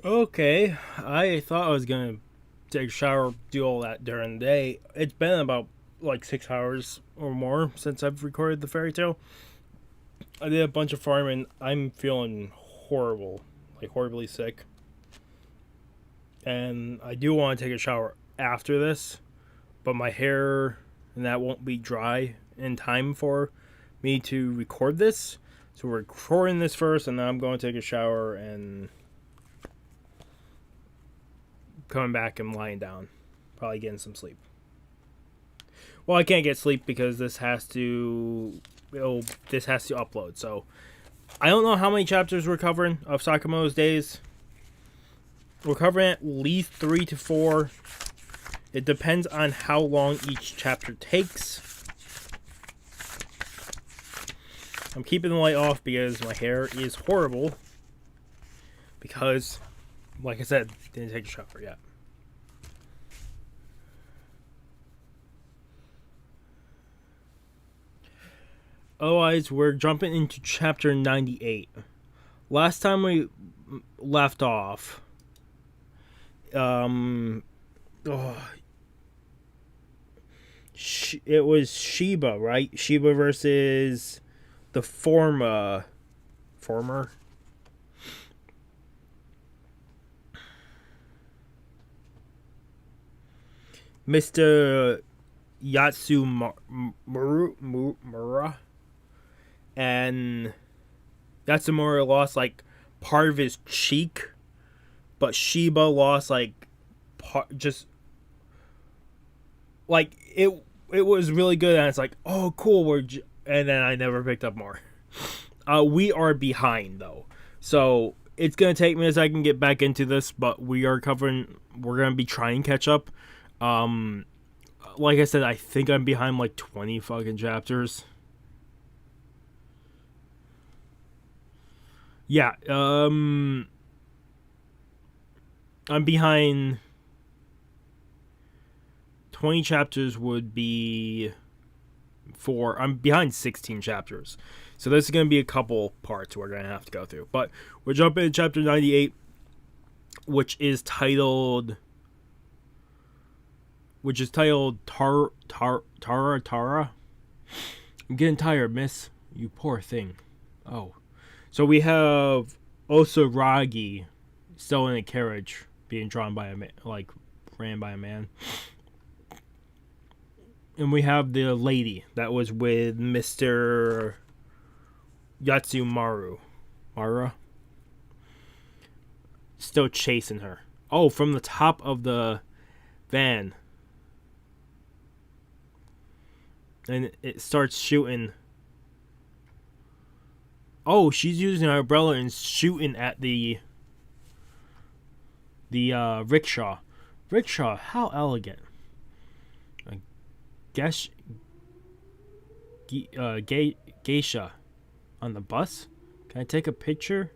Okay, I thought I was gonna take a shower, do all that during the day. It's been about like 6 hours or more since I've recorded the fairy tale. I did a bunch of farming. I'm feeling horrible, like horribly sick. And I do want to take a shower after this, but my hair and that won't be dry in time for me to record this. So we're recording this first, and then I'm going to take a shower and coming back and lying down, probably getting some sleep. Well, I can't get sleep because this has to upload. So I don't know how many chapters we're covering of Sakamoto's Days. We're covering at least 3 to 4. It depends on how long each chapter takes. I'm keeping the light off because my hair is horrible. Because, like I said, didn't take a shower yet. Otherwise, we're jumping into chapter 98. Last time we left off, it was Shiba, right? Shiba versus the former Mr. Yatsumura, and Yatsumura lost like part of his cheek, but Shiba lost like just like it was really good, and it's like, oh cool, and then I never picked up more. We are behind though, so it's gonna take me a second to get back into this, but we're gonna be trying to catch up. Like I said, I think I'm behind like 20 fucking chapters. Yeah, I'm behind 20 chapters would be I'm behind 16 chapters. So this is going to be a couple parts we're going to have to go through. But we're jumping to chapter 98, which is titled Tora. I'm getting tired, miss. You poor thing. Oh. So we have Osaragi still in a carriage being drawn by ran by a man. And we have the lady that was with Mr. Yatsumaru. Mara? Still chasing her. Oh, from the top of the van. And it starts shooting. Oh, she's using an umbrella and shooting at the rickshaw. Rickshaw, how elegant. Geisha on the bus? Can I take a picture?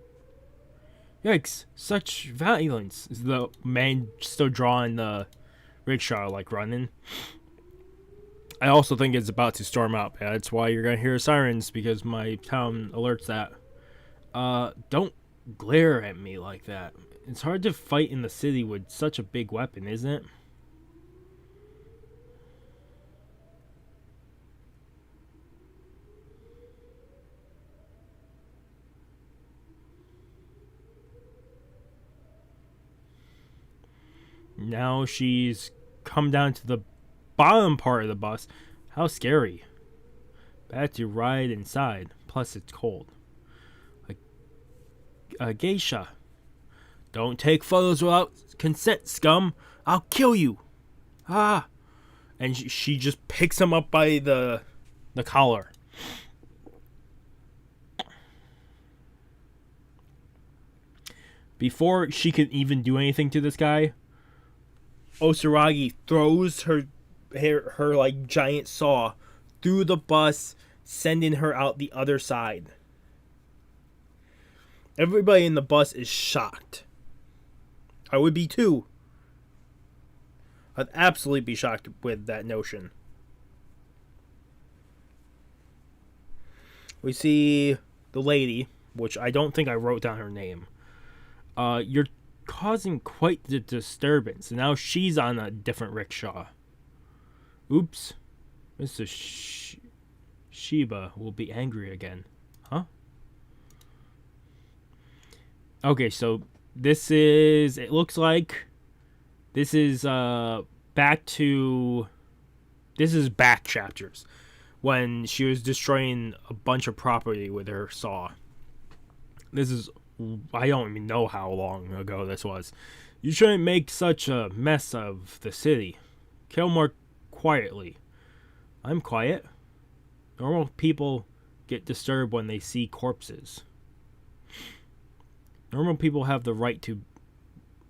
Yikes, such violence. Is the man still drawing the rickshaw, like running? I also think it's about to storm out. That's why you're gonna hear sirens, because my town alerts that. Don't glare at me like that. It's hard to fight in the city with such a big weapon, isn't it? Now she's come down to the bottom part of the bus. How scary. Bad to ride inside. Plus it's cold. A geisha. Don't take photos without consent, scum. I'll kill you. Ah. And she just picks him up by the collar. Before she could even do anything to this guy, Osaragi throws her like giant saw through the bus, sending her out the other side. Everybody in the bus is shocked. I would be too. I'd absolutely be shocked with that notion. We see the lady, which I don't think I wrote down her name, you're causing quite the disturbance. Now she's on a different rickshaw. Oops. Mr. Shiba will be angry again. Huh? Okay, so this is... It looks like this is back to... This is back chapters. When she was destroying a bunch of property with her saw. This is... I don't even know how long ago this was. You shouldn't make such a mess of the city. Kill more quietly. I'm quiet. Normal people get disturbed when they see corpses. Normal people have the right to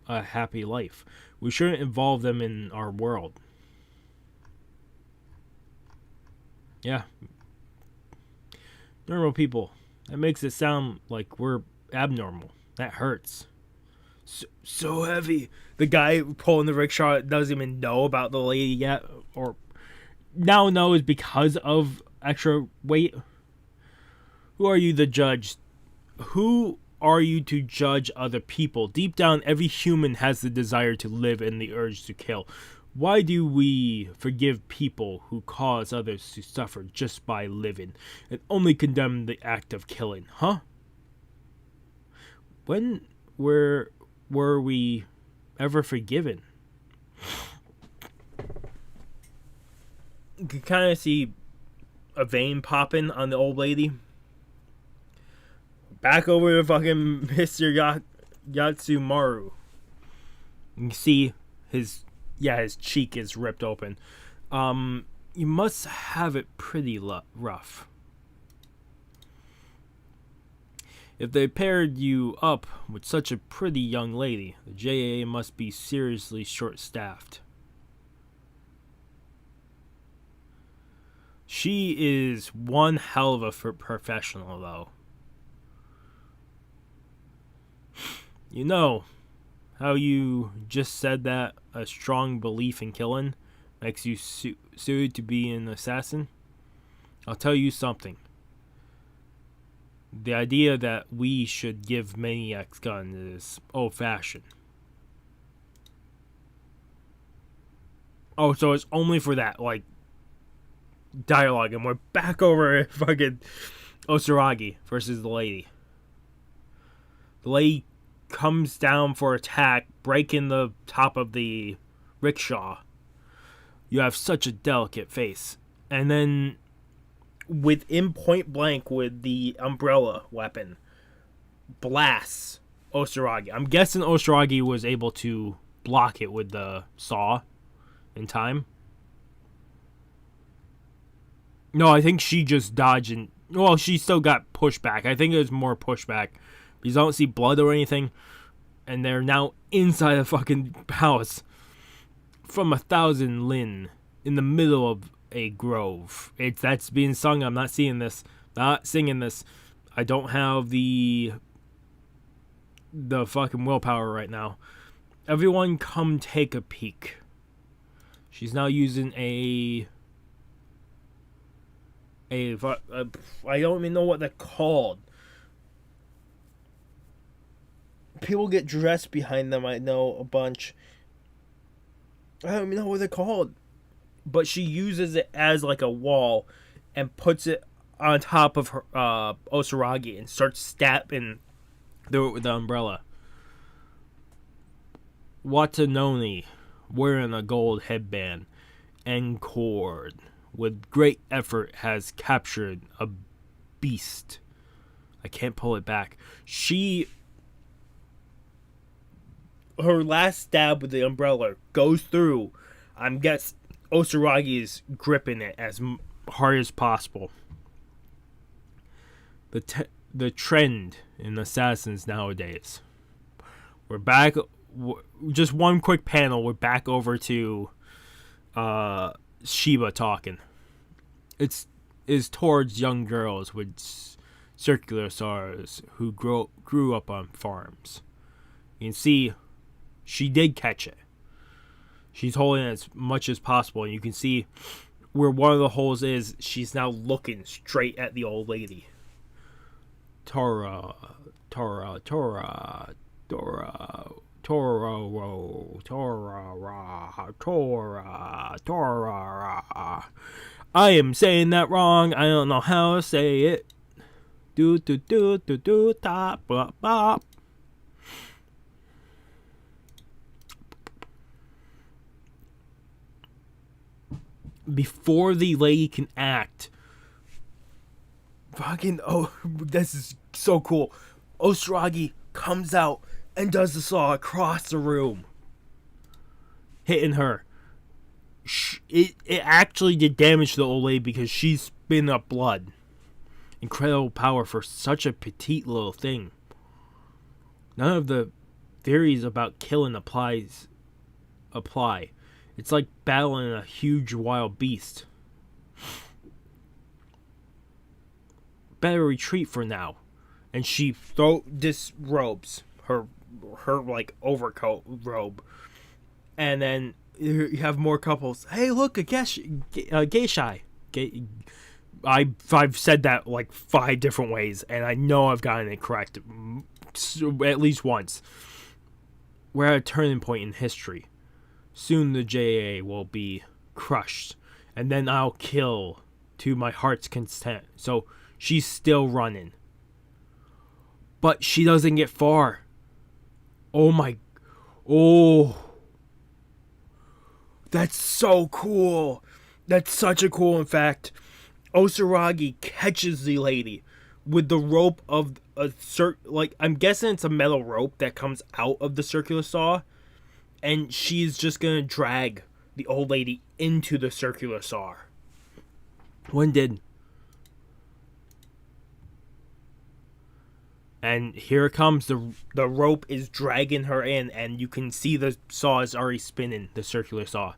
a happy life. We shouldn't involve them in our world. Yeah. Normal people. That makes it sound like we're abnormal. That hurts. So heavy. The guy pulling the rickshaw doesn't even know about the lady yet, or now knows because of extra weight. Who are you to judge? Who are you to judge other people? Deep down, every human has the desire to live and the urge to kill. Why do we forgive people who cause others to suffer just by living, and only condemn the act of killing, huh? When were we ever forgiven? You can kind of see a vein popping on the old lady. Back over to fucking Mr. Yatsumaru. You can see his cheek is ripped open. You must have it pretty rough. If they paired you up with such a pretty young lady, the JAA must be seriously short-staffed. She is one hell of a professional, though. You know how you just said that a strong belief in killing makes you suited to be an assassin? I'll tell you something. The idea that we should give maniacs guns is old-fashioned. Oh, so it's only for that, like, dialogue, and we're back over at fucking Osaragi versus the lady. The lady comes down for attack, breaking the top of the rickshaw. You have such a delicate face. And then, within point blank with the umbrella weapon, blasts Osaragi. I'm guessing Osaragi was able to block it with the saw in time. No, I think she just dodged and... Well, she still got pushback. I think it was more pushback. Because I don't see blood or anything. And they're now inside a fucking house. From 1,000 lin. In the middle of a grove. That's being sung. I'm not seeing this. Not singing this. I don't have the fucking willpower right now. Everyone come take a peek. She's now using I don't even know what they're called. People get dressed behind them, I know, a bunch. I don't even know what they're called. But she uses it as like a wall and puts it on top of her Osaragi and starts stabbing through it with the umbrella. Watanoni, wearing a gold headband and cord, with great effort has captured a beast. I can't pull it back. Her last stab with the umbrella goes through. I'm guessing Osaragi is gripping it as hard as possible. The trend in assassins nowadays. We're back. Just one quick panel. We're back over to Shiba talking. It's towards young girls with circular saws who grew up on farms. You can see she did catch it. She's holding it as much as possible, and you can see where one of the holes is. She's now looking straight at the old lady. Tora, Tora, Tora, Tora, Tora, Tora, Tora, Tora. I am saying that wrong. I don't know how to say it. Do do do do do top bop bop. Before the lady can act, fucking this is so cool. Osaragi comes out and does the saw across the room, hitting her. It actually did damage to the old lady because she's spitting up blood. Incredible power for such a petite little thing. None of the theories about killing apply. It's like battling a huge wild beast. Better retreat for now. And she disrobes her like overcoat robe. And then you have more couples. Hey, look, a geisha. I've said that like 5 different ways, and I know I've gotten it correct at least once. We're at a turning point in history. Soon the JA will be crushed, and then I'll kill to my heart's content. So she's still running. But she doesn't get far. Oh. That's so cool. That's such a cool, in fact. Osaragi catches the lady with the rope of I'm guessing it's a metal rope that comes out of the circular saw. And she's just gonna drag the old lady into the circular saw. One did. And here it comes. The rope is dragging her in, and you can see the saw is already spinning, the circular saw.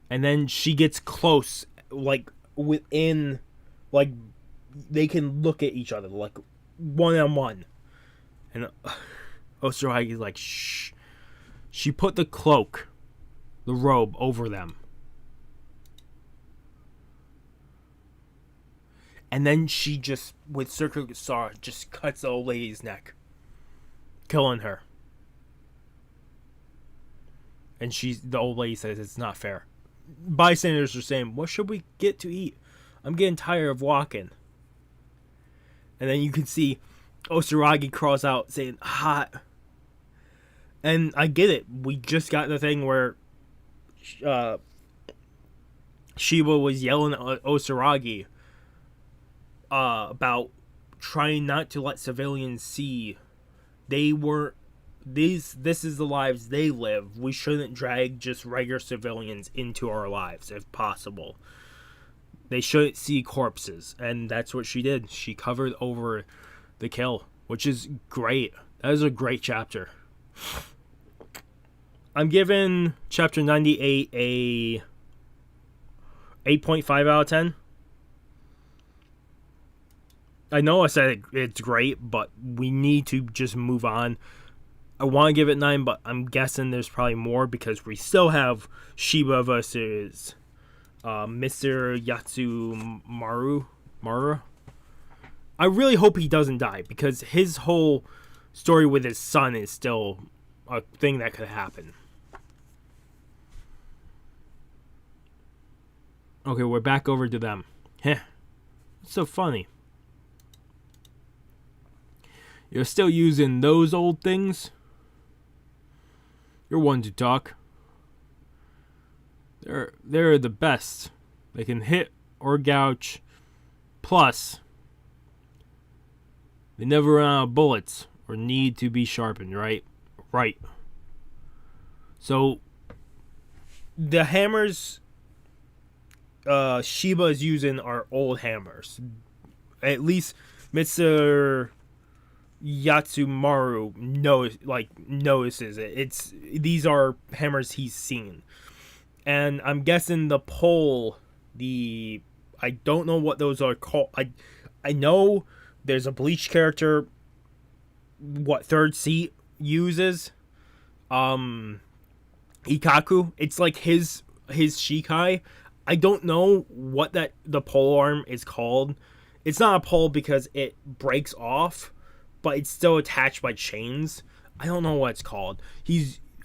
And then she gets close, like within, like they can look at each other, like one-on-one. And Osaragi's like, shh. She put the cloak, the robe, over them. And then she just, with circular saw, just cuts the old lady's neck, killing her. And the old lady says it's not fair. Bystanders are saying, what should we get to eat? I'm getting tired of walking. And then you can see Osaragi crawls out saying, hot. And I get it. We just got the thing where Shiba was yelling at Osaragi about trying not to let civilians see this is the lives they live. We shouldn't drag just regular civilians into our lives if possible. They shouldn't see corpses, and that's what she did. She covered over the kill, which is great. That is a great chapter. I'm giving chapter 98 a 8.5 out of 10. I know I said it's great, but we need to just move on. I want to give it 9, but I'm guessing there's probably more because we still have Shiba versus Mr. Yatsumaru. I really hope he doesn't die because his whole story with his son is still a thing that could happen. Okay, we're back over to them. Heh. It's so funny. You're still using those old things? You're one to talk. They're the best. They can hit or gouge. Plus, they never run out of bullets or need to be sharpened, right? Right. So, the hammers Shiba is using are old hammers. At least Mr. Yatsumaru notices it. These are hammers he's seen. And I'm guessing the pole, I don't know what those are called. I know there's a Bleach character, Third Seat uses. Ikaku. It's like his Shikai. I don't know what the pole arm is called. It's not a pole because it breaks off, but it's still attached by chains. I don't know what it's called.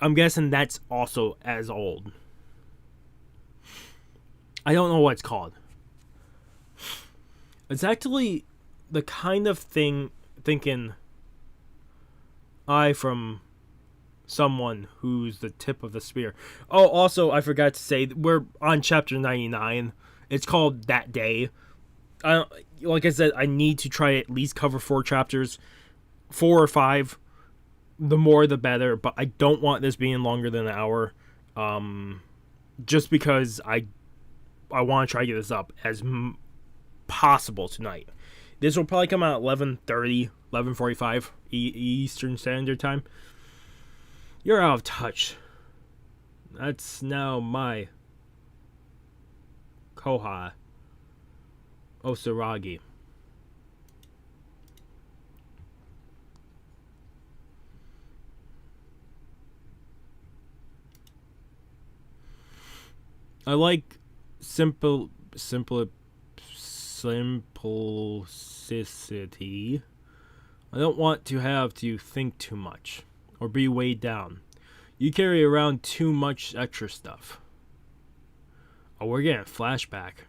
I'm guessing that's also as old. I don't know what it's called. It's actually the kind of thing thinking from someone who's the tip of the spear. Oh, also, I forgot to say, we're on chapter 99. It's called That Day. Like I said, I need to try at least cover 4 chapters. 4 or 5. The more, the better. But I don't want this being longer than an hour. Just because I want to try to get this up as possible tonight. This will probably come out at 11:30, 11:45 Eastern Standard Time. You're out of touch. That's now my Koha Osaragi. I like simplicity. I don't want to have to think too much or be weighed down. You carry around too much extra stuff. Oh, we're getting a flashback.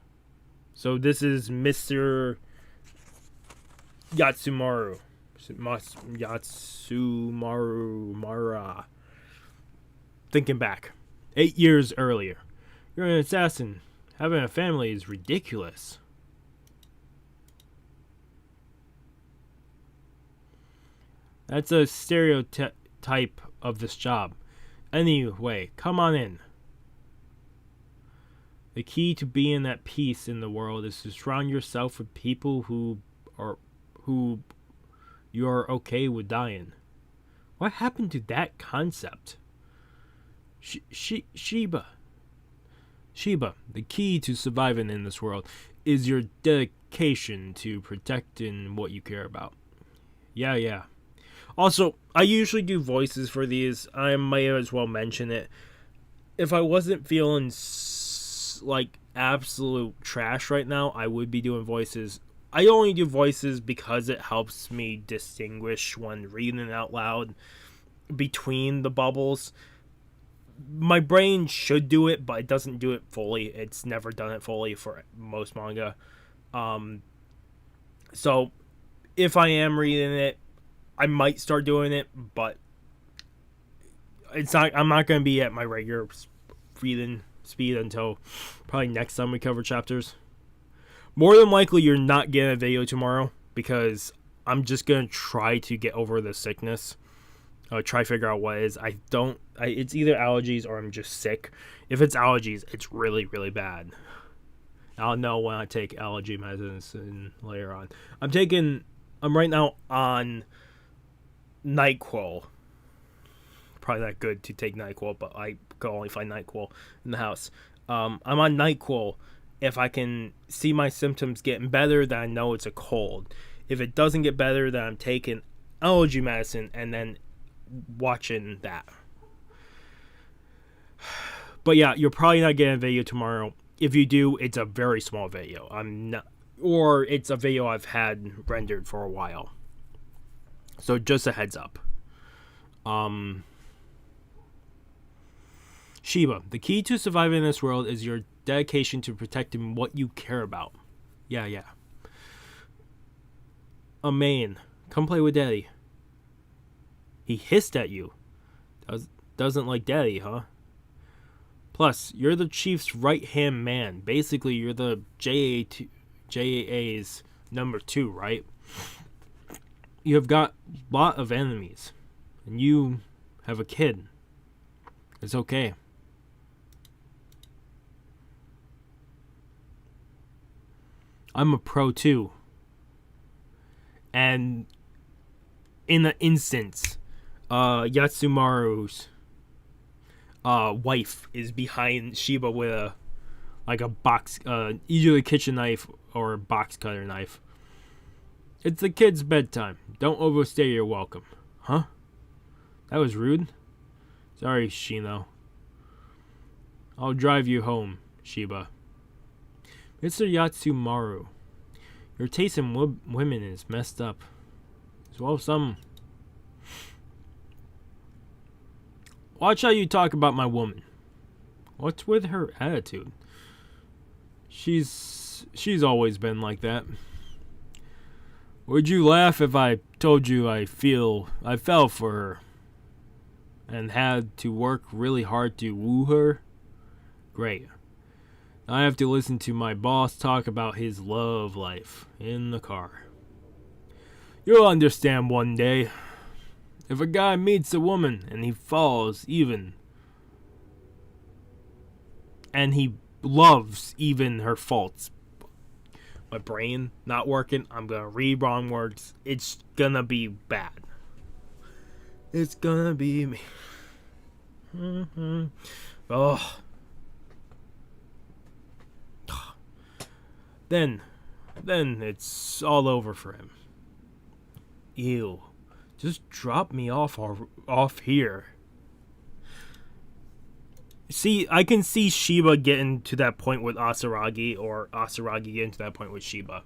So this is Mr. Yatsumaru. Yatsumaru Mara. Thinking back. 8 years earlier. You're an assassin. Having a family is ridiculous. That's a stereotype of this job. Anyway, come on in. The key to being at peace in the world is to surround yourself with people who you're okay with dying. What happened to that concept? Shiba, the key to surviving in this world is your dedication to protecting what you care about. Yeah. Also, I usually do voices for these. I might as well mention it. If I wasn't feeling like absolute trash right now, I would be doing voices. I only do voices because it helps me distinguish when reading it out loud between the bubbles. My brain should do it, but it doesn't do it fully. It's never done it fully for most manga. So if I am reading it, I might start doing it, but I'm not going to be at my regular reading speed until probably next time we cover chapters. More than likely, you're not getting a video tomorrow because I'm just going to try to get over the sickness. Try to figure out what it is. It's either allergies or I'm just sick. If it's allergies, it's really, really bad. I'll know when I take allergy medicine later on. I'm right now on NyQuil. Probably not good to take NyQuil, but I can only find NyQuil in the house. I'm on NyQuil. If I can see my symptoms getting better, then I know it's a cold. If it doesn't get better, then I'm taking allergy medicine and then watching that. But yeah, you're probably not getting a video tomorrow. If you do, it's a very small video. Or it's a video I've had rendered for a while. So just a heads up. Shiba, the key to surviving in this world is your dedication to protecting what you care about. Yeah. Main, come play with Daddy. He hissed at you. Doesn't like Daddy, huh? Plus, you're the chief's right-hand man. Basically, you're the JAA's number 2, right? You have got a lot of enemies. And you have a kid. It's okay. I'm a pro too. And in an instance, Yatsumaru's wife is behind Shiba with a box, either a kitchen knife or a box cutter knife. It's the kid's bedtime. Don't overstay your welcome. Huh? That was rude. Sorry, Shino. I'll drive you home, Shiba. Mr. Yatsumaru, your taste in women is messed up. As well as some. Watch how you talk about my woman. What's with her attitude? She's always been like that. Would you laugh if I told you I fell for her and had to work really hard to woo her? Great. I have to listen to my boss talk about his love life in the car. You'll understand one day. If a guy meets a woman and he falls even, and he loves even her faults. My brain not working. I'm gonna read wrong words. It's gonna be bad. It's gonna be me. Oh. Then it's all over for him. Ew. Just drop me off here. See, I can see Shiba getting to that point with Asaragi, or Asaragi getting to that point with Shiba.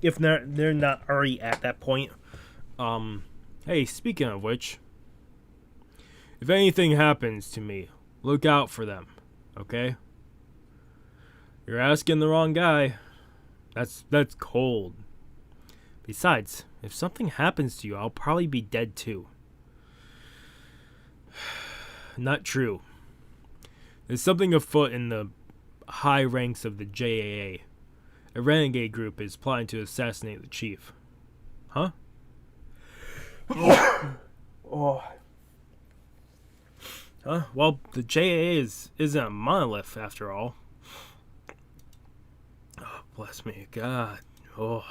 If they're not already at that point. Hey, speaking of which, if anything happens to me, look out for them, okay? You're asking the wrong guy. That's cold. Besides, if something happens to you, I'll probably be dead too. Not true. There's something afoot in the high ranks of the JAA. A renegade group is plotting to assassinate the chief. Huh? Oh. Huh? Well, the JAA isn't a monolith after all. Oh, bless me, God. Oh.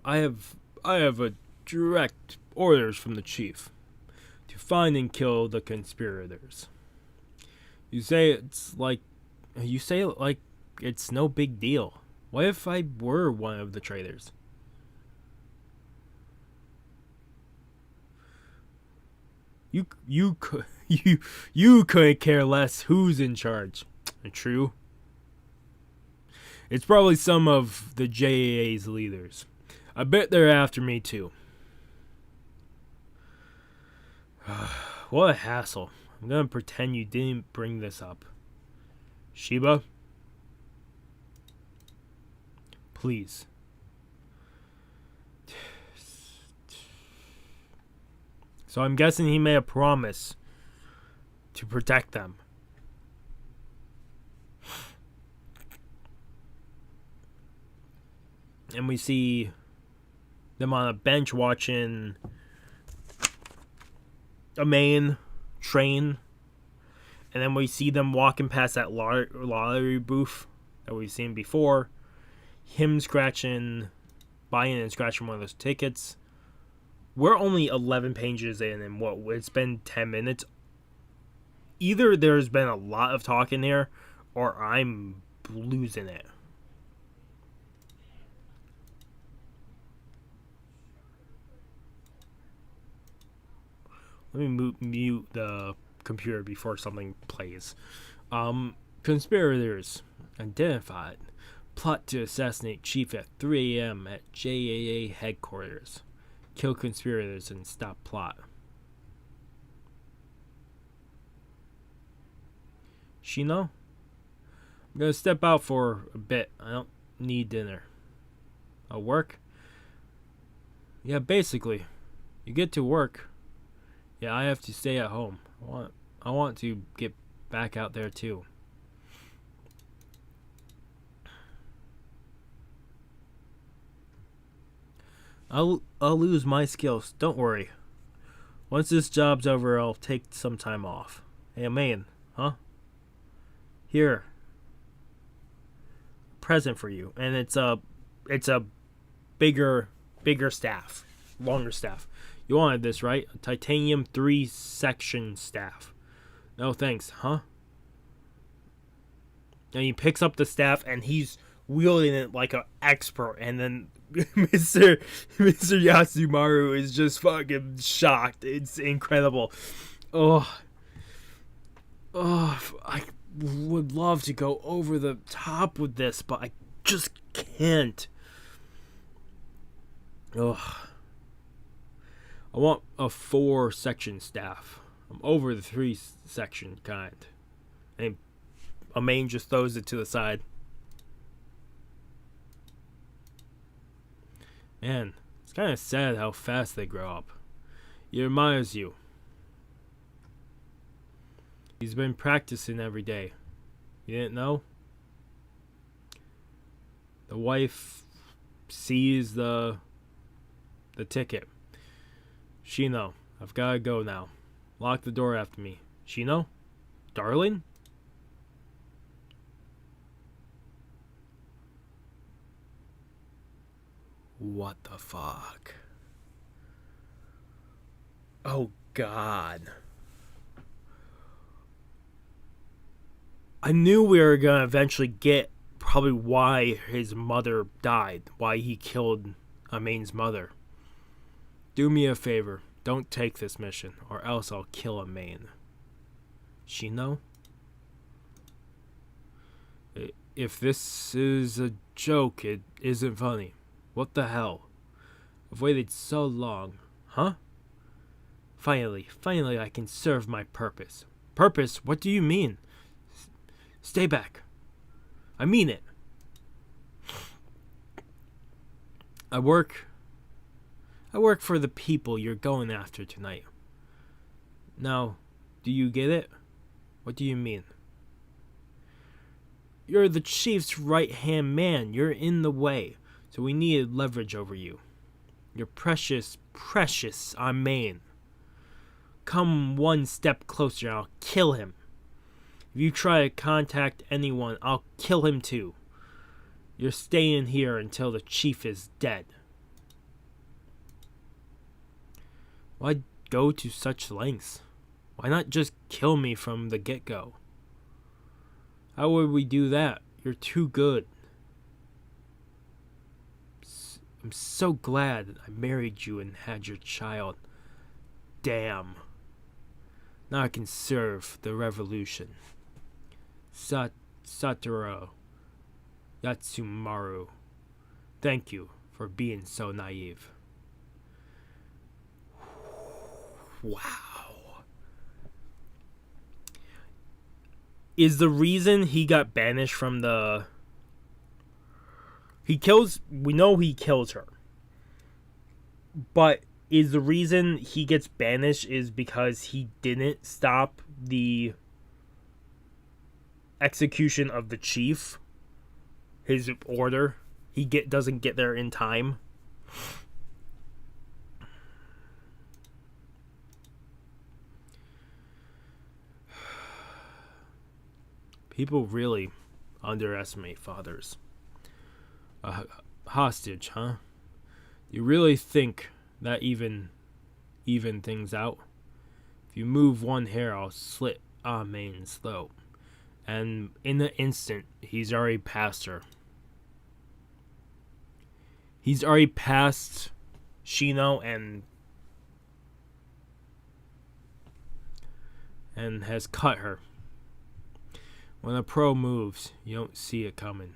I have a direct orders from the chief to find and kill the conspirators. You say it like it's no big deal. What if I were one of the traitors? You couldn't care less who's in charge. True. It's probably some of the JAA's leaders. I bet they're after me too. What a hassle. I'm gonna pretend you didn't bring this up. Shiba? Please. So I'm guessing he made a promise to protect them. And we see them on a bench watching a main train. And then we see them walking past that lottery booth that we've seen before. Him buying and scratching one of those tickets. We're only 11 pages in, and it's been 10 minutes. Either there's been a lot of talk in here, or I'm losing it. Let me mute the computer before something plays. Conspirators identified. Plot to assassinate chief at 3 a.m. at JAA headquarters. Kill conspirators and stop plot. Shino? I'm gonna step out for a bit. I don't need dinner. I'll work? Yeah, basically. You get to work. Yeah, I have to stay at home. I want to get back out there too. I'll lose my skills. Don't worry. Once this job's over, I'll take some time off. Hey, man, huh? Here. Present for you, and it's a bigger staff, longer staff. You wanted this, right? A titanium 3-section staff. No thanks, huh? And he picks up the staff and he's wielding it like an expert, and then Mr. Yasumaru is just fucking shocked. It's incredible. Oh. Oh, I would love to go over the top with this, but I just can't. Ugh. I want a 4-section staff. I'm over the 3-section kind. And a main just throws it to the side. Man, it's kind of sad how fast they grow up. He admires you. He's been practicing every day. You didn't know? The wife sees the ticket. Shino, I've gotta go now. Lock the door after me. Shino? Darling? What the fuck? Oh God. I knew we were gonna eventually get probably why his mother died. Why he killed Amain's mother. Do me a favor. Don't take this mission, or else I'll kill Amain. Shino? If this is a joke, it isn't funny. What the hell? I've waited so long. Huh? Finally I can serve my purpose. Purpose? What do you mean? Stay back. I mean it. I work for the people you're going after tonight. Now, do you get it? What do you mean? You're the chief's right-hand man. You're in the way, so we needed leverage over you. You're precious Amain. Come one step closer and I'll kill him. If you try to contact anyone, I'll kill him too. You're staying here until the chief is dead. Why go to such lengths? Why not just kill me from the get-go? How would we do that? You're too good. I'm so glad I married you and had your child. Damn. Now I can serve the revolution. Satoru Yatsumaru, thank you for being so naive. Wow. Is the reason he got banished from the... We know he kills her. But is the reason he gets banished is because he didn't stop the execution of the chief? His order? He doesn't get there in time? People really underestimate fathers. A hostage, huh? You really think that even things out? If you move one hair, I'll slit Amain's throat. And in an instant, he's already past her. He's already past Shino and has cut her. When a pro moves, you don't see it coming.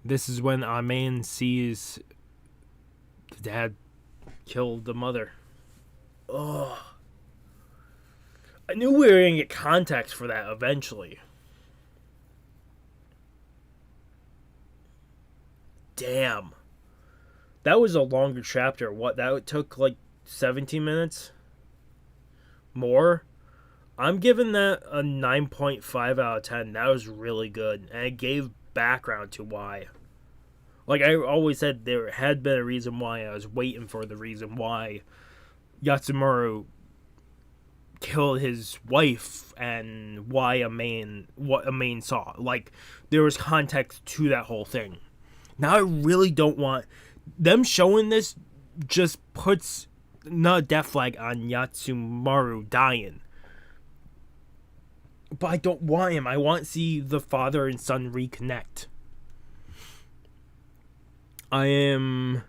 This is when Amain sees the dad kill the mother. Ugh. I knew we were going to get context for that eventually. Damn. That was a longer chapter. What, that took like 17 minutes? More? I'm giving that a 9.5 out of 10. That was really good. And it gave background to why. Like I always said, there had been a reason why. I was waiting for the reason why Yatsumaru killed his wife and what Amain saw. Like, there was context to that whole thing. Now I really don't want... Them showing this just puts another death flag on Yatsumaru dying. But I don't want him. I want to see the father and son reconnect. I am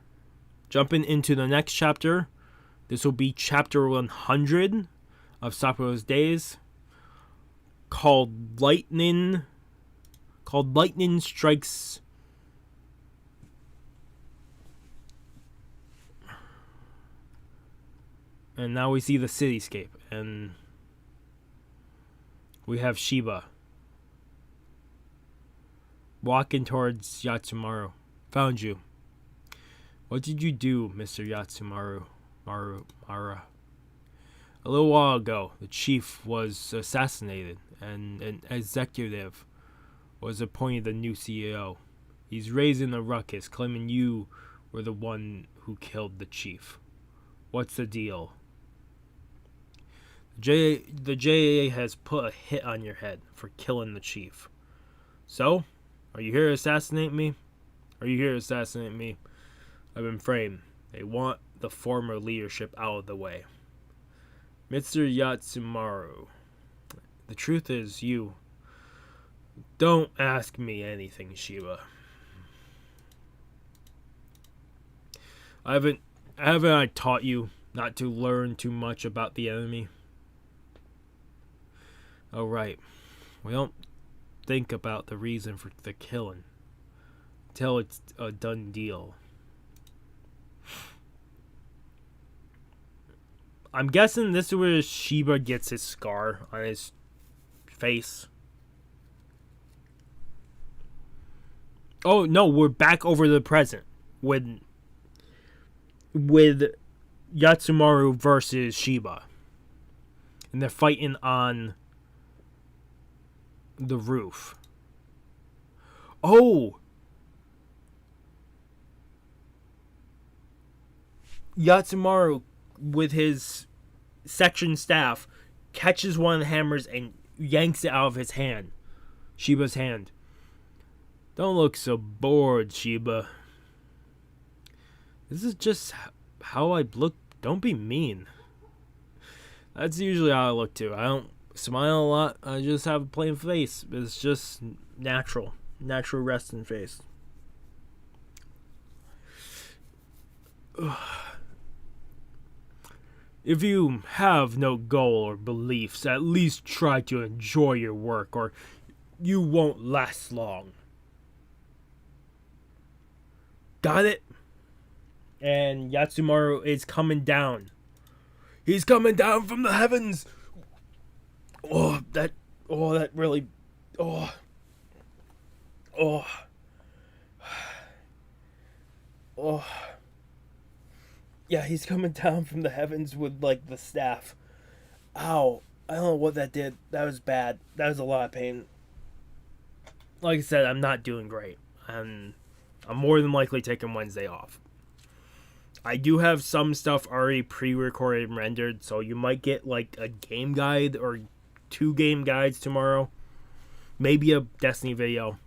jumping into the next chapter. This will be chapter 100. of Sakamoto's days, called Lightning Strikes. And now we see the cityscape, and we have Shiba walking towards Yatsumaru. Found you. What did you do, Mr. Yatsumaru? Mara. A little while ago, the chief was assassinated, and an executive was appointed the new CEO. He's raising a ruckus, claiming you were the one who killed the chief. What's the deal? The JAA has put a hit on your head for killing the chief. So, are you here to assassinate me? I've been framed. They want the former leadership out of the way. Mr. Yatsumaru, the truth is you. Don't ask me anything, Shiba. Haven't I taught you not to learn too much about the enemy? Oh, right. We don't think about the reason for the killing until it's a done deal. I'm guessing this is where Shiba gets his scar on his face. Oh, no, we're back over the present with Yatsumaru versus Shiba. And they're fighting on the roof. Oh! Yatsumaru, with his section staff, catches one of the hammers and yanks it out of his hand. Shiba's hand. Don't look so bored, Shiba. This is just how I look. Don't be mean. That's usually how I look too. I don't smile a lot. I just have a plain face. It's just natural. Natural resting face. If you have no goal or beliefs, at least try to enjoy your work or you won't last long. Got it? And Yatsumaru is coming down. He's coming down from the heavens. That really, yeah, he's coming down from the heavens with, like, the staff. Ow. I don't know what that did. That was bad. That was a lot of pain. Like I said, I'm not doing great. I'm more than likely taking Wednesday off. I do have some stuff already pre-recorded and rendered, so you might get, like, a game guide or 2 game guides tomorrow. Maybe a Destiny video.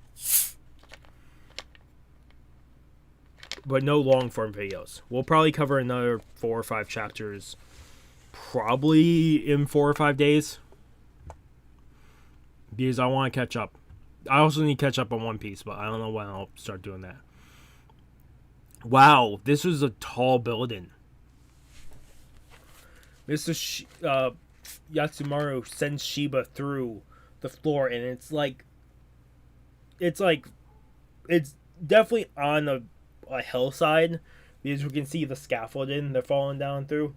But no long-form videos. We'll probably cover another 4 or 5 chapters probably in 4 or 5 days. Because I want to catch up. I also need to catch up on One Piece, but I don't know when I'll start doing that. Wow, this was a tall building. Mr. Yatsumaru sends Shiba through the floor, and it's definitely on a hillside, because we can see the scaffolding they're falling down through.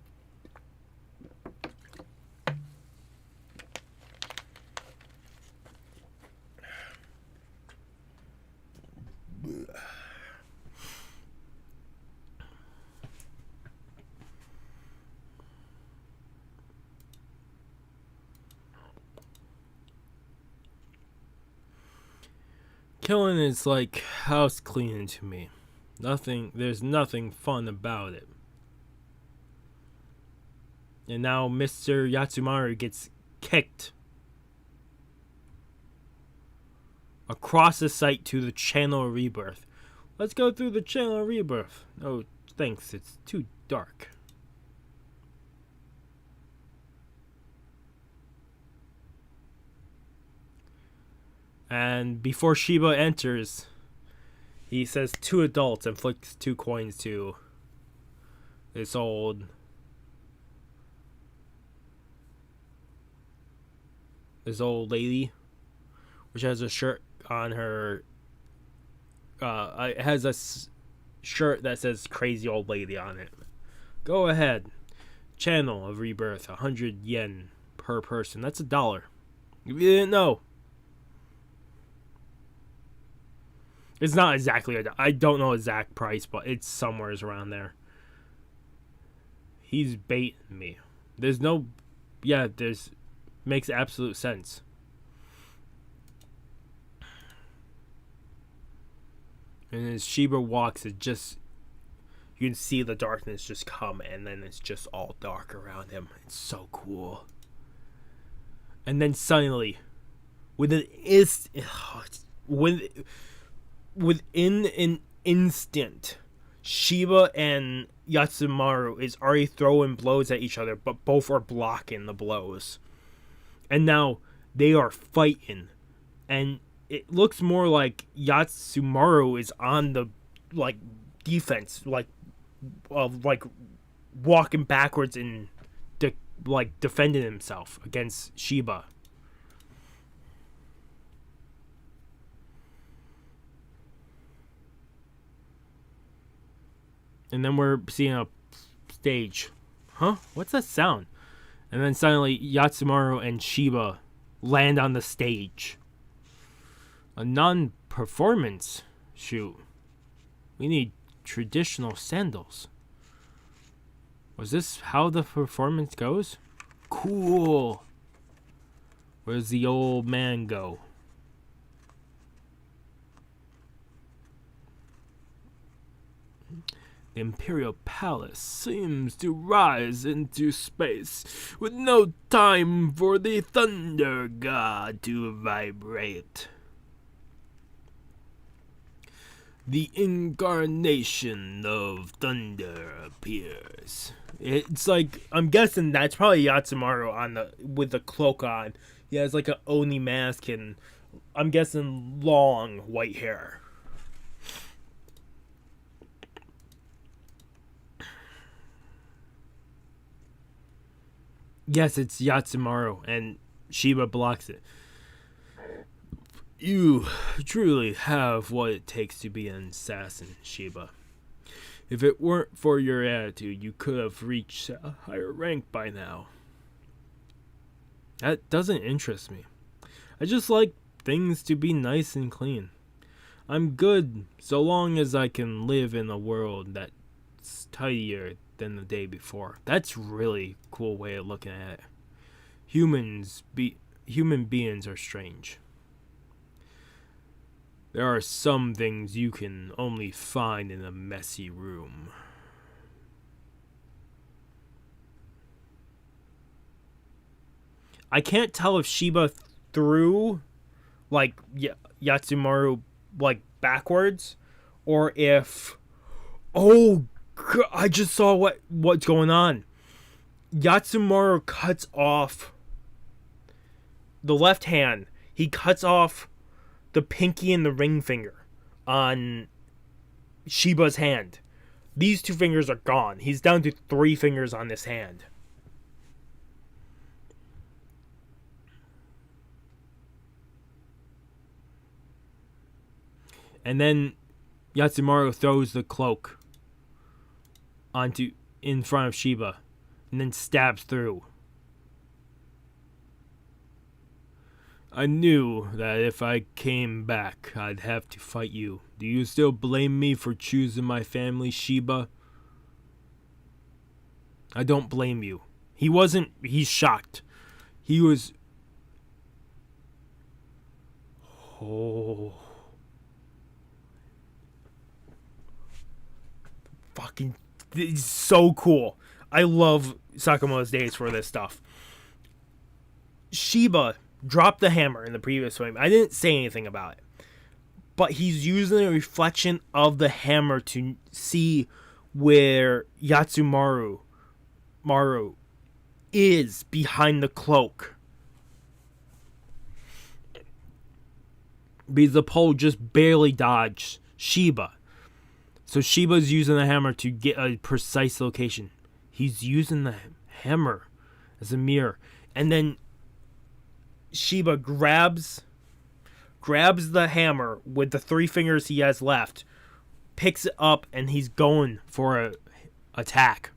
Killing is like house cleaning to me. There's nothing fun about it. And now Mr. Yatsumaru gets kicked across the site to the Channel of Rebirth. Let's go through the Channel of Rebirth. Oh, thanks. It's too dark. And before Shiba enters, he says 2 adults and flicks 2 coins to this old this old lady, which has a shirt on her. It has a shirt that says "Crazy Old Lady" on it. Go ahead, channel of rebirth, 100 yen per person. That's $1. If you didn't know, it's not exactly I don't know exact price, but it's somewhere around there. He's baiting me. There's no, yeah, there's makes absolute sense. And as Shiba walks, it just, you can see the darkness just come, and then it's just all dark around him. It's so cool. And then suddenly, within an instant, Shiba and Yatsumaru is already throwing blows at each other, but both are blocking the blows. And now they are fighting, and it looks more like Yatsumaru is on the defense, walking backwards and defending himself against Shiba. And then we're seeing a stage. Huh? What's that sound? And then suddenly Yatsumaru and Shiba land on the stage. A non-performance shoot. We need traditional sandals. Was this how the performance goes? Cool. Where's the old man go? The Imperial Palace seems to rise into space with no time for the Thunder God to vibrate. The incarnation of thunder appears. It's like, I'm guessing that's probably Yatsumaru with the cloak on. He has like an Oni mask and I'm guessing long white hair. Yes, it's Yatsumaru, and Shiba blocks it. You truly have what it takes to be an assassin, Shiba. If it weren't for your attitude, you could have reached a higher rank by now. That doesn't interest me. I just like things to be nice and clean. I'm good so long as I can live in a world that's tidier than the day before. That's really cool way of looking at it. Human beings are strange. There are some things you can only find in a messy room. I can't tell if Shiba threw Yatsumaru backwards or if I just saw what's going on. Yatsumaru cuts off the left hand. He cuts off the pinky and the ring finger on Shiba's hand. These two fingers are gone. He's down to 3 fingers on this hand. And then Yatsumaru throws the cloak in front of Shiba and then stabs through. I knew that if I came back, I'd have to fight you. Do you still blame me for choosing my family, Shiba? I don't blame you. He's shocked. He was... Oh... Fucking... It's so cool. I love Sakamoto's days for this stuff. Shiba dropped the hammer in the previous frame. I didn't say anything about it. But he's using a reflection of the hammer to see where Yatsumaru is behind the cloak. Because the pole just barely dodged Shiba. So Shiba's using the hammer to get a precise location. He's using the hammer as a mirror. And then Shiba grabs the hammer with the 3 fingers he has left, picks it up, and he's going for a attack.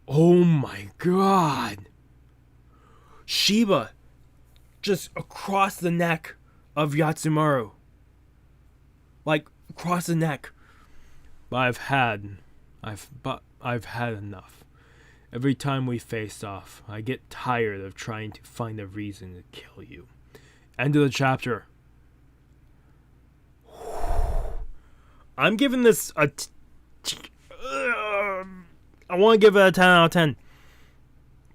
Oh my god. Shiba just across the neck of Yatsumaru. Like across the neck. But I've had enough. Every time we face off, I get tired of trying to find a reason to kill you. End of the chapter. I'm giving this a I want to give it a 10 out of 10.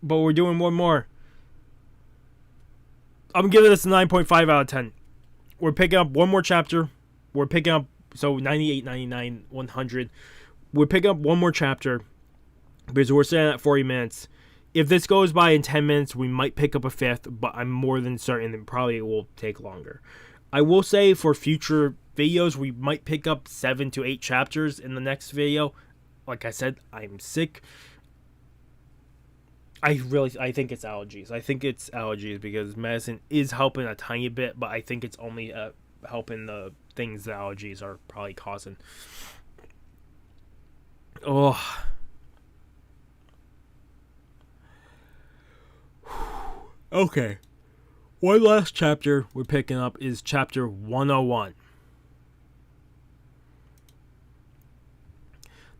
But we're doing one more. I'm giving this a 9.5 out of 10. We're picking up one more chapter. We're picking up, so 98, 99, 100. We're picking up one more chapter because we're sitting at 40 minutes. If this goes by in 10 minutes, we might pick up a fifth, but I'm more than certain that probably it will take longer. I will say for future videos, we might pick up 7 to 8 chapters in the next video. Like I said, I'm sick. I think it's allergies. I think it's allergies because medicine is helping a tiny bit, but I think it's only helping the things the allergies are probably causing. Oh. Okay. One last chapter we're picking up is chapter 101.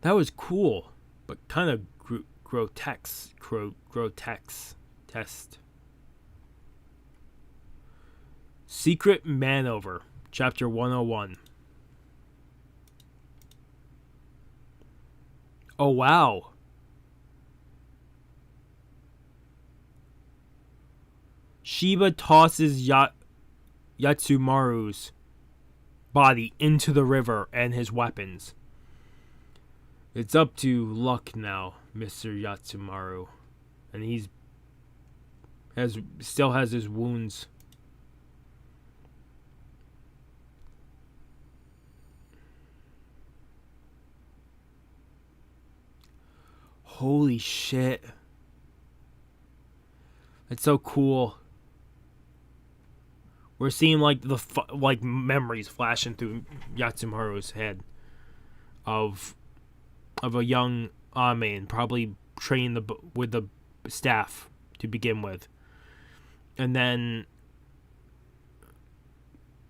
That was cool, but kind of grotesque. Test. Secret Manover, chapter 101. Oh, wow. Shiba tosses Yatsumaru's body into the river and his weapons. It's up to luck now, Mr. Yatsumaru. And he's still has his wounds. Holy shit. It's so cool. We're seeing like like memories flashing through Yatsumaru's head of a young Ame, probably trained with the staff to begin with, and then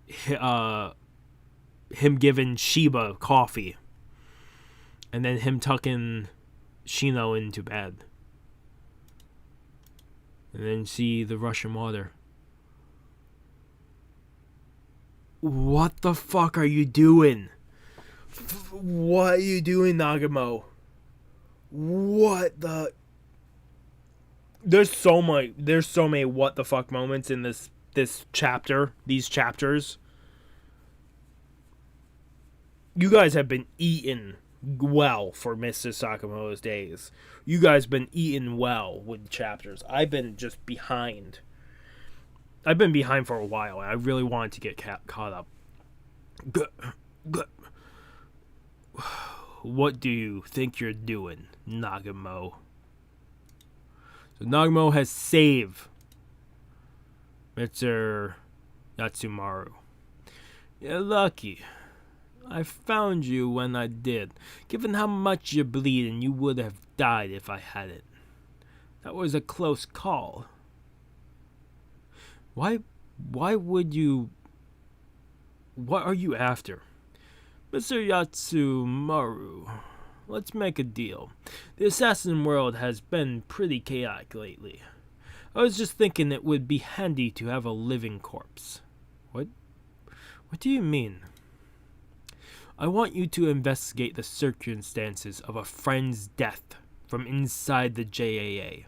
him giving Shiba coffee, and then him tucking Shino into bed, and then see the Russian water. What the fuck are you doing? What are you doing, Nagumo? What the? There's so many what the fuck moments in this chapter, these chapters. You guys have been eating well for Mr. Sakamoto's days. You guys been eating well with chapters. I've been just behind. I've been behind for a while, and I really wanted to get caught up. What do you think you're doing, Nagumo? So Nagumo has saved Mr. Yatsumaru. You're lucky. I found you when I did. Given how much you're bleeding, you would have died if I hadn't. That was a close call. Why would you... What are you after? Mr. Yatsumaru, let's make a deal. The assassin world has been pretty chaotic lately. I was just thinking it would be handy to have a living corpse. What do you mean? I want you to investigate the circumstances of a friend's death from inside the JAA.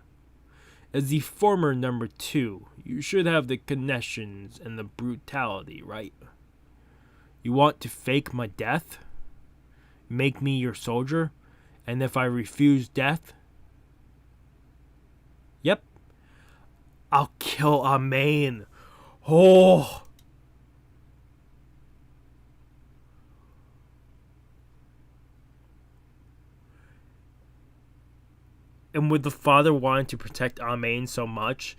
As the former number 2, you should have the connections and the brutality, right? You want to fake my death? Make me your soldier? And if I refuse death? Yep. I'll kill Amain. Oh! And with the father wanting to protect Amain so much,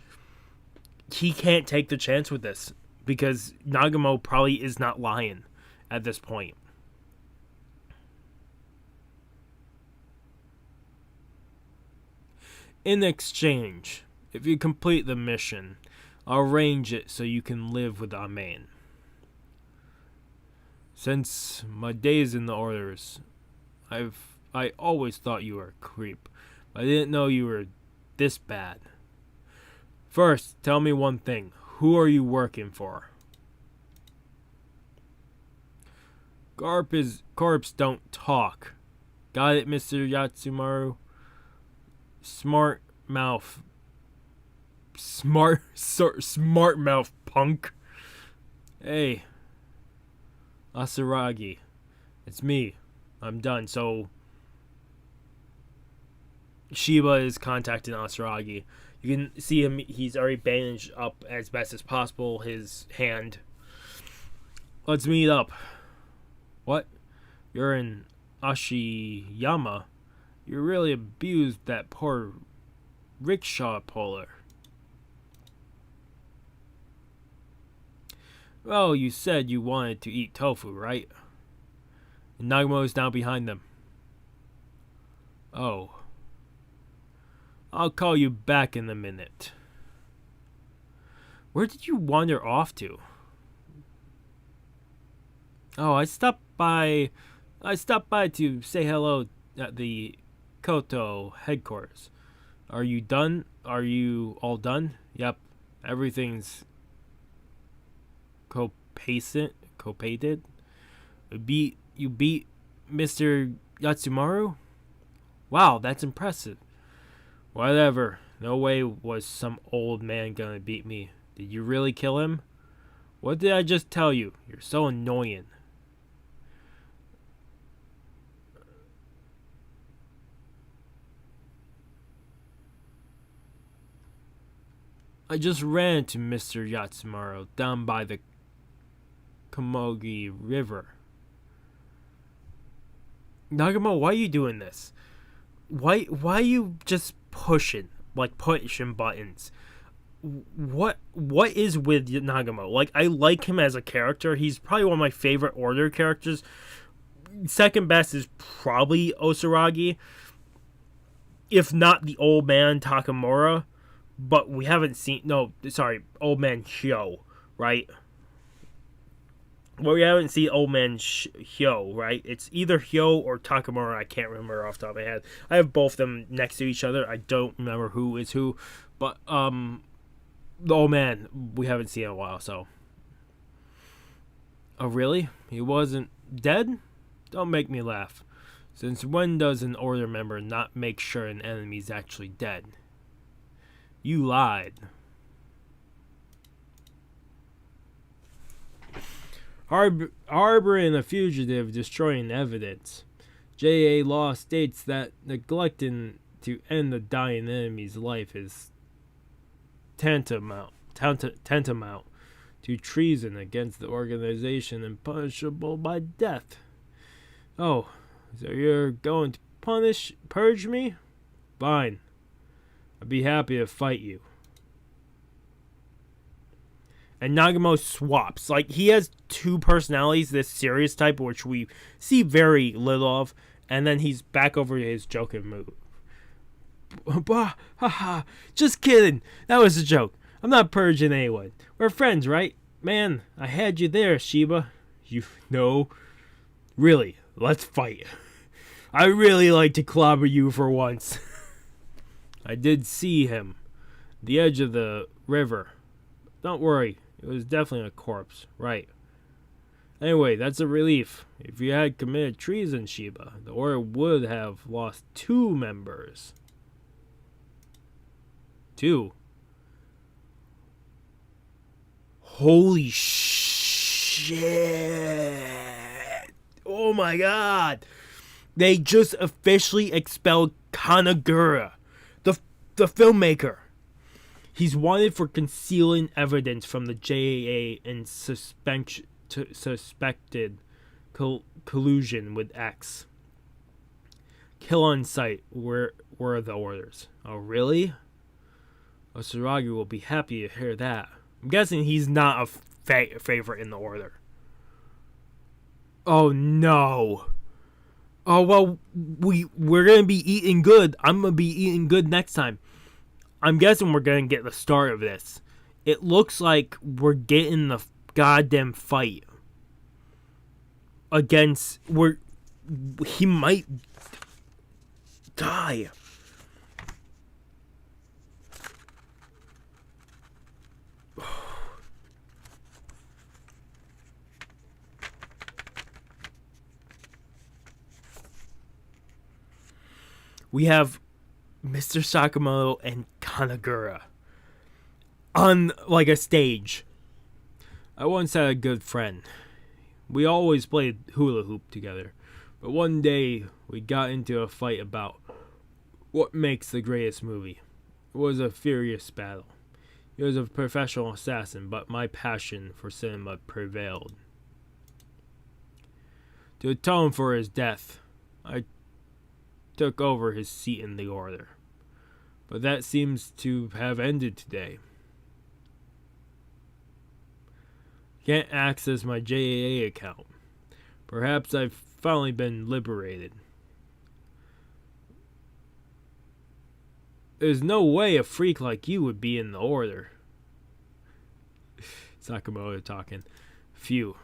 he can't take the chance with this because Nagumo probably is not lying at this point. In exchange, if you complete the mission, I'll arrange it so you can live with Amain. Since my days in the orders, I always thought you were a creep. I didn't know you were this bad. First, tell me one thing. Who are you working for? Corpse don't talk. Got it, Mr. Yatsumaru? Smart mouth. Smart mouth, punk. Hey, Asaragi. It's me. I'm done. So, Shiba is contacting Asaragi. You can see him, he's already bandaged up as best as possible, his hand. Let's meet up. What? You're in Ashiyama? You really abused that poor rickshaw puller. Well, you said you wanted to eat tofu, right? And Nagumo is now behind them. Oh. I'll call you back in a minute. Where did you wander off to? Oh, I stopped by to say hello at the Koto headquarters. Are you done? Are you all done? Yep. Everything's copated. You beat Mr. Yatsumaru? Wow, that's impressive. Whatever. No way was some old man gonna beat me. Did you really kill him? What did I just tell you? You're so annoying. I just ran to Mr. Yatsumaru down by the Komogi River. Nagumo, why are you doing this? Why are you just pushing buttons? What is with Nagumo? Like, I like him as a character. He's probably one of my favorite Order characters. Second best is probably Osaragi, if not the old man Takamura. But we haven't seen... No, sorry, Old Man Hyo, right? Well, we haven't seen Old Man Hyo, right? It's either Hyo or Takamura. I can't remember off the top of my head. I have both of them next to each other. I don't remember who is who. But, the old man, we haven't seen in a while, so... Oh, really? He wasn't dead? Don't make me laugh. Since when does an Order member not make sure an enemy's actually dead? You lied. Harboring a fugitive, destroying evidence. JA law states that neglecting to end the dying enemy's life is tantamount to treason against the organization and punishable by death. Oh, so you're going to purge me? Fine. I'd be happy to fight you. And Nagumo swaps. Like, he has two personalities, this serious type, which we see very little of, and then he's back over to his joking move. Bah, haha, just kidding. That was a joke. I'm not purging anyone. We're friends, right? Man, I had you there, Shiba. You know. Really, let's fight. I really like to clobber you for once. I did see him. The edge of the river. Don't worry. It was definitely a corpse. Right. Anyway, that's a relief. If you had committed treason, Shiba, the Order would have lost 2 members. 2. Holy shit. Oh my god. They just officially expelled Kanagura, the filmmaker. He's wanted for concealing evidence from the JAA and suspected collusion with X. Kill on sight. We're were the orders. Oh, really? Osuragi will be happy to hear that. I'm guessing he's not a favorite in the order. Oh, no. Oh, well, we're going to be eating good. I'm going to be eating good next time. I'm guessing we're going to get the start of this. It looks like we're getting the goddamn fight against... He might die. We have Mr. Sakamoto and Kanagura on like a stage. I once had a good friend. We always played hula hoop together. But one day we got into a fight about what makes the greatest movie. It was a furious battle. He was a professional assassin, but my passion for cinema prevailed. To atone for his death, I took over his seat in the order. But that seems to have ended today. Can't access my JAA account. Perhaps I've finally been liberated. There's no way a freak like you would be in the order. Sakamoto talking. Phew.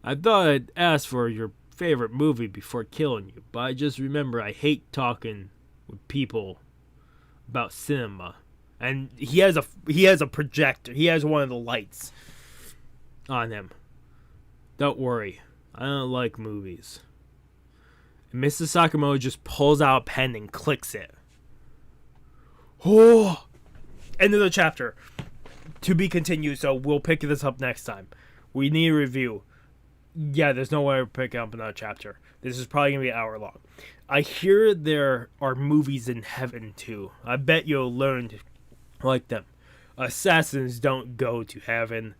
I thought I'd ask for your favorite movie before killing you, but I just remember I hate talking with people about cinema. And he has a projector. He has one of the lights on him. Don't worry. I don't like movies. And Mr. Sakamoto just pulls out a pen and clicks it. Oh! End of the chapter. To be continued, so we'll pick this up next time. We need a review. Yeah, there's no way to pick up another chapter. This is probably going to be an hour long. I hear there are movies in heaven, too. I bet you'll learn to like them. Assassins don't go to heaven.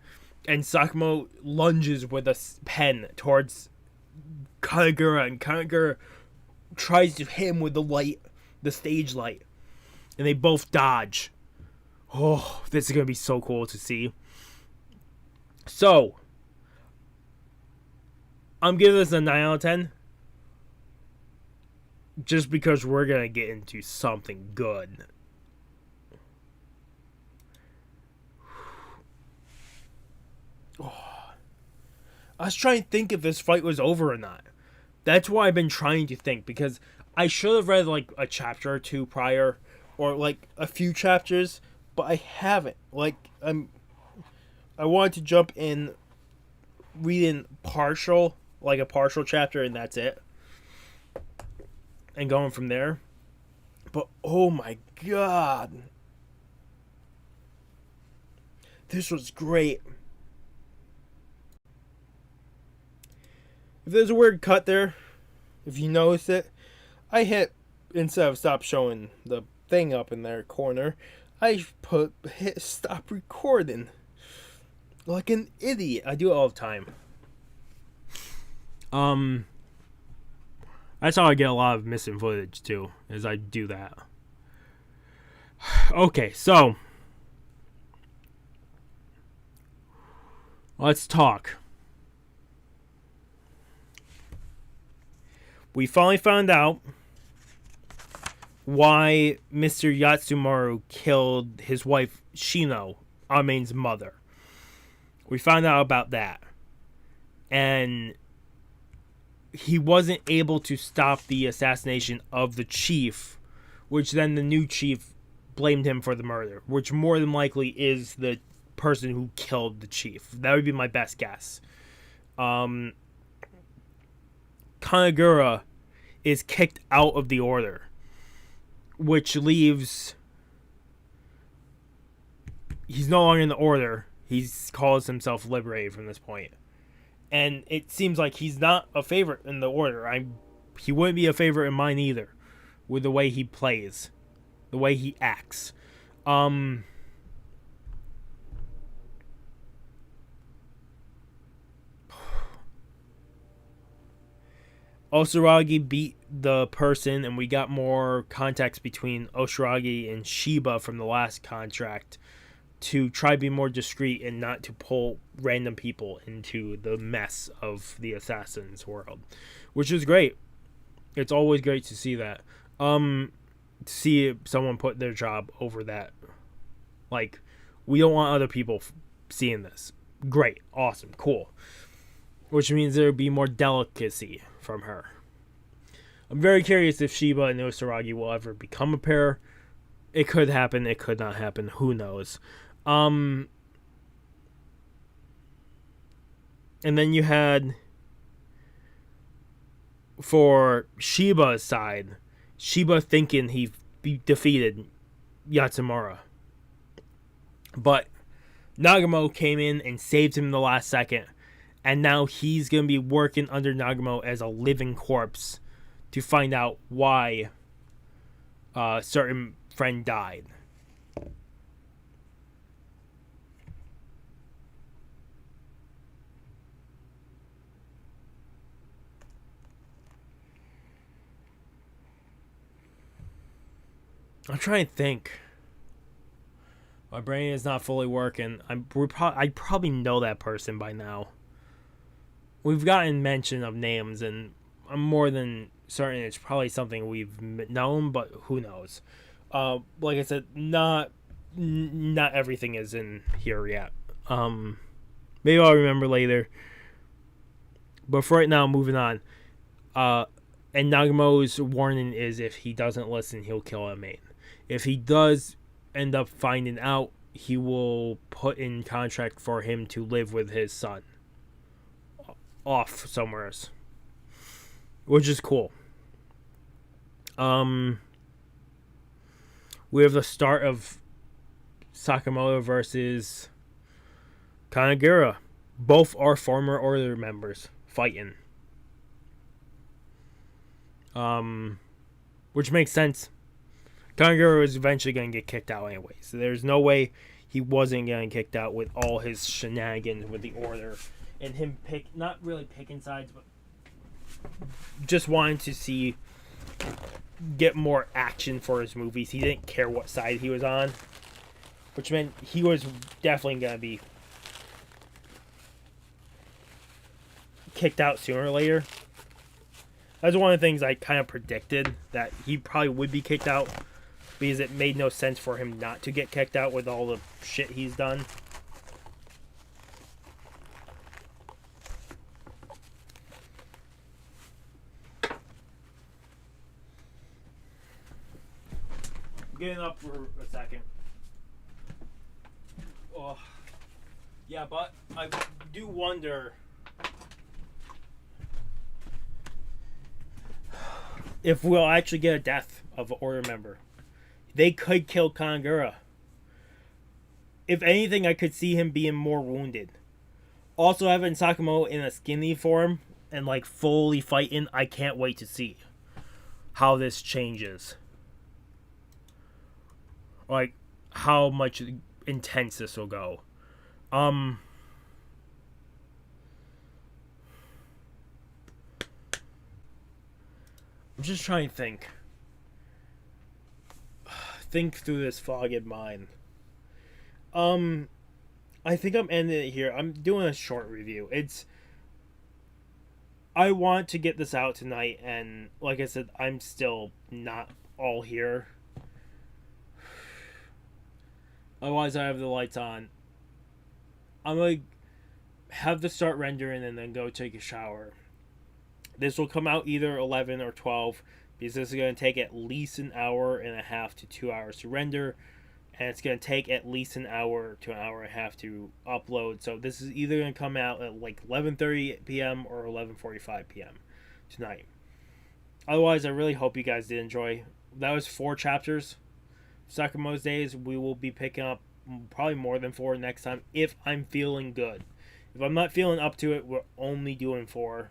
And Sakamoto lunges with a pen towards Kanagura, and Kanagura tries to hit him with the light, the stage light. And they both dodge. Oh, this is going to be so cool to see. So, I'm giving this a 9 out of 10. Just because we're going to get into something good. Oh. I was trying to think if this fight was over or not. That's why I've been trying to think. Because I should have read like a chapter or two prior. Or like a few chapters. But I haven't. Like, I wanted to jump in reading partial. Like a partial chapter and that's it. And going from there. But oh my god. This was great. If there's a weird cut there, if you notice it, I hit, instead of stop showing the thing up in their corner, I hit stop recording. Like an idiot. I do it all the time. That's how I get a lot of missing footage too, is I do that. Okay, so let's talk. We finally found out why Mr. Yatsumaru killed his wife Shino, Amin's mother. We found out about that. And he wasn't able to stop the assassination of the chief, which then the new chief blamed him for the murder, which more than likely is the person who killed the chief. That would be my best guess. Kanagura is kicked out of the order, which leaves... He's no longer in the order. He calls himself liberated from this point. And it seems like he's not a favorite in the order. He wouldn't be a favorite in mine either, with the way he plays, the way he acts. Osuragi beat the person, and we got more context between Oshiragi and Shiba from the last contract to try to be more discreet and not to pull random people into the mess of the Assassin's world, which is great. It's always great to see that. To see someone put their job over that. Like, we don't want other people seeing this. Great, awesome, cool. Which means there will be more delicacy from her. I'm very curious if Shiba and Osuragi will ever become a pair. It could happen, it could not happen, who knows. And then you had, for Shiba's side, Shiba thinking he defeated Yatsumura. But Nagumo came in and saved him in the last second. And now he's going to be working under Nagumo as a living corpse to find out why a certain friend died. I'm trying to think. My brain is not fully working. I probably know that person by now. We've gotten mention of names, and I'm more than certain it's probably something we've known, but who knows? Like I said, not everything is in here yet. Maybe I'll remember later. But for right now, moving on. And Nagumo's warning is if he doesn't listen, he'll kill a mate. If he does end up finding out, he will put in contract for him to live with his son off somewhere else, which is cool. We have the start of Sakamoto versus Kanagura. Both are former Order members fighting. Which makes sense. Kanagura was eventually going to get kicked out anyway, so there's no way he wasn't getting kicked out with all his shenanigans with the Order and him not really picking sides, but just wanting to get more action for his movies. He didn't care what side he was on, which meant he was definitely going to be kicked out sooner or later. That's one of the things I kind of predicted, that he probably would be kicked out, because it made no sense for him not to get kicked out with all the shit he's done. Getting up for a second. Oh, yeah, but I do wonder if we'll actually get a death of an Order member. They could kill Kanagura. If anything, I could see him being more wounded. Also, having Sakamoto in a skinny form and like fully fighting, I can't wait to see how this changes. Like, how much intense this will go. I'm just trying to think through this foggy mind. I think I'm ending it here. I'm doing a short review. I want to get this out tonight, and like I said, I'm still not all here. Otherwise, I have the lights on. I'm going to have the start rendering and then go take a shower. This will come out either 11 or 12, because this is going to take at least an hour and a half to 2 hours to render, and it's going to take at least an hour to an hour and a half to upload. So this is either going to come out at like 11:30 p.m. or 11:45 p.m. tonight. Otherwise, I really hope you guys did enjoy. That was 4 chapters. Sakamoto's Days. We will be picking up probably more than 4 next time if I'm feeling good. If I'm not feeling up to it, we're only doing 4.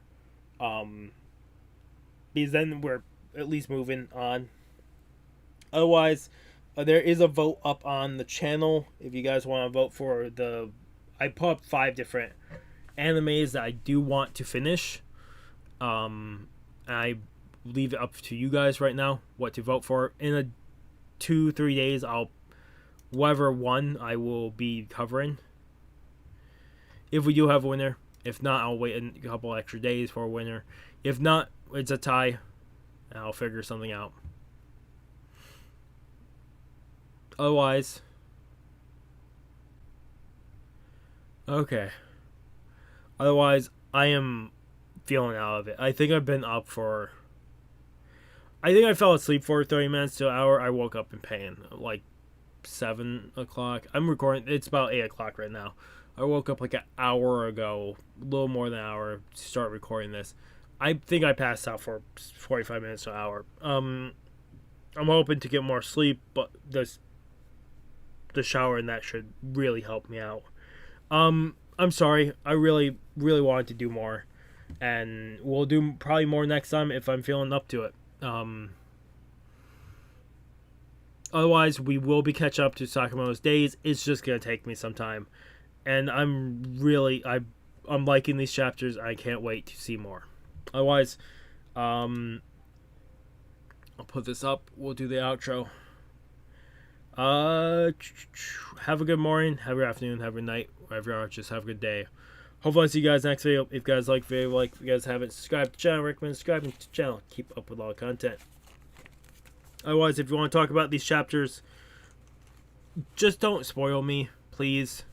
Because then we're at least moving on. Otherwise, there is a vote up on the channel if you guys want to vote for I put up 5 different animes that I do want to finish. I leave it up to you guys right now what to vote for. In a 2-3 days, whoever won, I will be covering. If we do have a winner. If not, I'll wait a couple extra days for a winner. If not, it's a tie. I'll figure something out. Otherwise, okay. Otherwise, I am feeling out of it. I think I've been up for. I think I fell asleep for 30 minutes to an hour. I woke up in pain, like 7 o'clock. I'm recording. It's about 8 o'clock right now. I woke up like an hour ago, a little more than an hour, to start recording this. I think I passed out for 45 minutes to an hour. I'm hoping to get more sleep, but the shower and that should really help me out. I'm sorry. I really, really wanted to do more, and we'll do probably more next time if I'm feeling up to it. Otherwise, we will be catching up to Sakamoto's days. It's just gonna take me some time. And I'm liking these chapters. I can't wait to see more. Otherwise, I'll put this up. We'll do the outro. Have a good morning, have a good afternoon, have a good night, wherever you are. Just have a good day. Hopefully I'll see you guys next video. If you guys like the video, if you guys haven't subscribed to the channel, recommend subscribing to the channel. Keep up with all the content. Otherwise, if you want to talk about these chapters, just don't spoil me, please.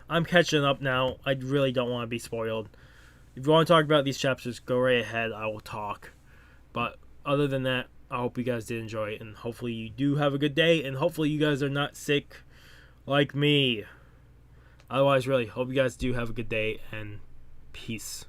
I'm catching up now. I really don't want to be spoiled. If you want to talk about these chapters, go right ahead. I will talk. But other than that, I hope you guys did enjoy it. And hopefully you do have a good day. And hopefully you guys are not sick like me. Otherwise, really, hope you guys do have a good day. And peace.